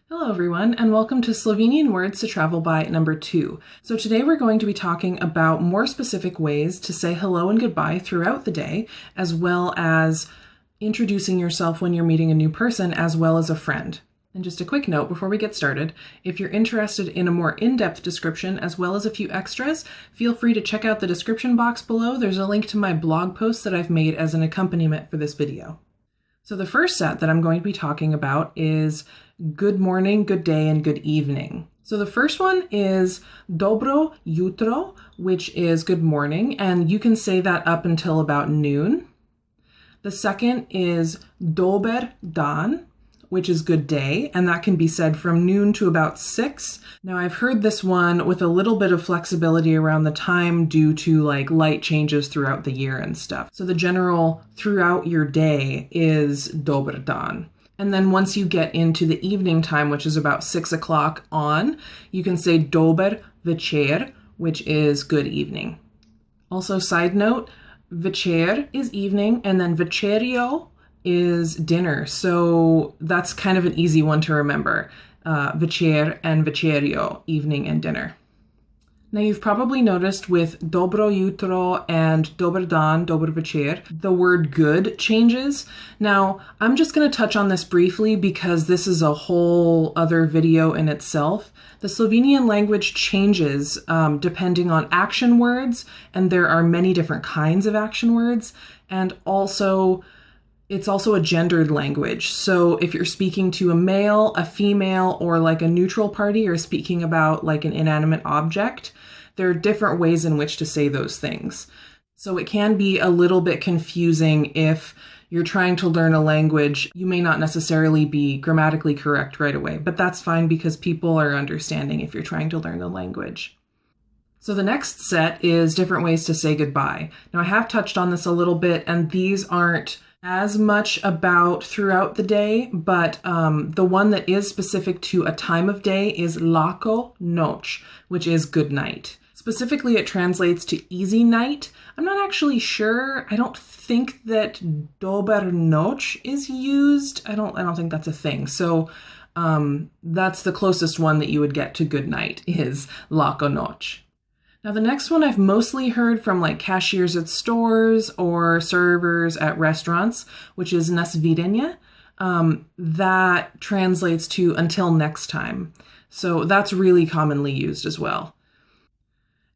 Hello everyone, and welcome to Slovenian Words to Travel By number 2. So today we're going to be talking about more specific ways to say hello and goodbye throughout the day, as well as introducing yourself when you're meeting a new person, as well as a friend. And just a quick note before we get started, if you're interested in a more in-depth description, as well as a few extras, feel free to check out the description box below. There's a link to my blog post that I've made as an accompaniment for this video. So the first set that I'm going to be talking about is good morning, good day, and good evening. So the first one is dobro jutro, which is good morning, and you can say that up until about noon. The second is dober dan, which is good day, and that can be said from noon to about 6. Now I've heard this one with a little bit of flexibility around the time due to light changes throughout the year and stuff. So the general throughout your day is dober dan. And then once you get into the evening time, which is about 6 o'clock on, you can say dober večer, which is good evening. Also, side note, večer is evening, and then večerjo is dinner. So that's kind of an easy one to remember. Večer and večerjo, evening and dinner. Now you've probably noticed with dobro jutro and dober dan, dober večer, the word good changes. Now I'm just going to touch on this briefly because this is a whole other video in itself. The Slovenian language changes depending on action words, and there are many different kinds of action words, and it's also a gendered language. So if you're speaking to a male, a female, or a neutral party, or speaking about an inanimate object, there are different ways in which to say those things. So it can be a little bit confusing if you're trying to learn a language. You may not necessarily be grammatically correct right away, but that's fine because people are understanding if you're trying to learn the language. So the next set is different ways to say goodbye. Now I have touched on this a little bit, and these aren't as much about throughout the day, but the one that is specific to a time of day is lako noč, which is good night. Specifically, it translates to easy night. I'm not actually sure. I don't think that dober noč is used. I don't think that's a thing. So that's the closest one that you would get to good night is lako noč. Now the next one I've mostly heard from cashiers at stores or servers at restaurants, which is nasvidenje. That translates to until next time. So that's really commonly used as well.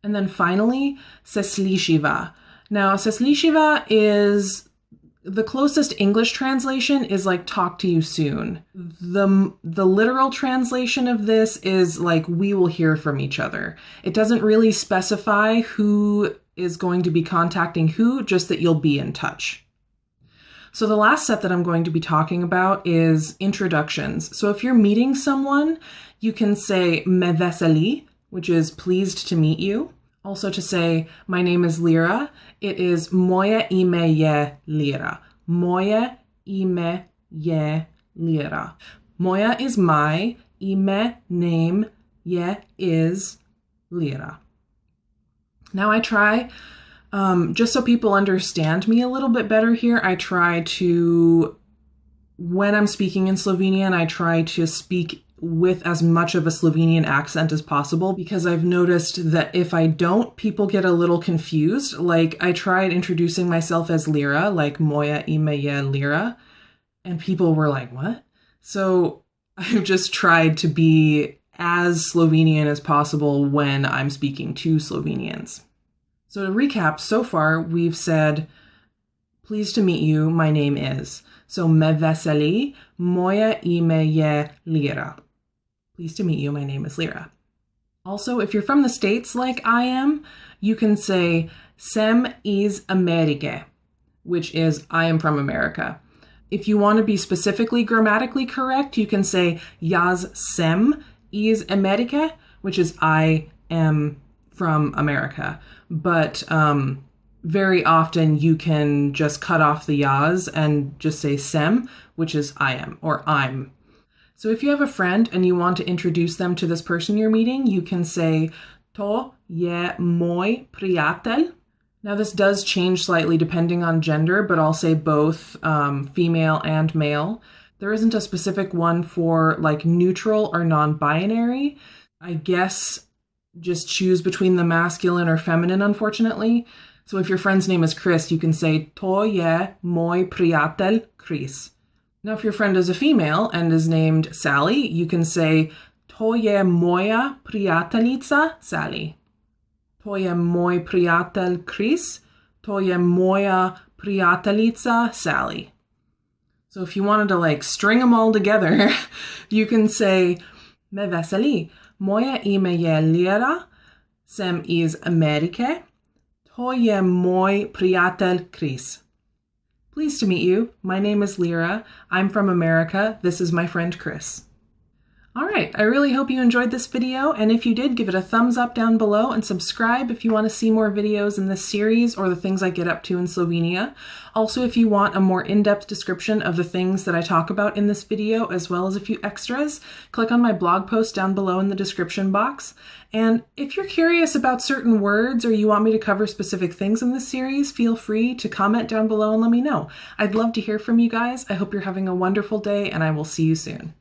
And then finally, se slišiva. Now se slišiva is the closest English translation is talk to you soon. The literal translation of this is we will hear from each other. It doesn't really specify who is going to be contacting who, just that you'll be in touch. So the last set that I'm going to be talking about is introductions. So if you're meeting someone, you can say me veseli, which is pleased to meet you. Also to say, my name is Lyra, it is moje ime je Lyra. Moje ime je Lyra. Moja is my, ime, name, je is Lyra. Now I try, just so people understand me a little bit better here, I try to, when I'm speaking in Slovenian, I try to speak with as much of a Slovenian accent as possible, because I've noticed that if I don't, people get a little confused. I tried introducing myself as Lyra, moja ime je Lyra, and people were like, what? So I've just tried to be as Slovenian as possible when I'm speaking to Slovenians. So to recap, so far we've said, pleased to meet you, my name is. So me veseli, moje ime je Lyra. Pleased to meet you, my name is Lyra. Also, if you're from the States like I am, you can say sem iz Amerike, which is I am from America. If you want to be specifically grammatically correct, you can say jaz sem iz Amerike, which is I am from America. But very often you can just cut off the jaz and just say sem, which is I am or I'm. So if you have a friend and you want to introduce them to this person you're meeting, you can say to je moj prijatelj. Now this does change slightly depending on gender, but I'll say both female and male. There isn't a specific one for like neutral or non-binary. I guess just choose between the masculine or feminine, unfortunately. So if your friend's name is Chris, you can say to je moj prijatelj Chris. Now, if your friend is a female and is named Sally, you can say to je moja prijateljica Sally. To je moj prijatelj Chris. To je moja prijateljica Sally. So if you wanted to like string them all together, you can say me veseli. Moje ime je Lyra. Sem iz Amerike. To je moj prijatelj Chris. Pleased to meet you. My name is Lyra. I'm from America. This is my friend Chris. All right, I really hope you enjoyed this video, and if you did, give it a thumbs up down below and subscribe if you want to see more videos in this series or the things I get up to in Slovenia. Also, if you want a more in-depth description of the things that I talk about in this video, as well as a few extras, click on my blog post down below in the description box. And if you're curious about certain words or you want me to cover specific things in this series, feel free to comment down below and let me know. I'd love to hear from you guys. I hope you're having a wonderful day, and I will see you soon.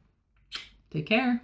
Take care.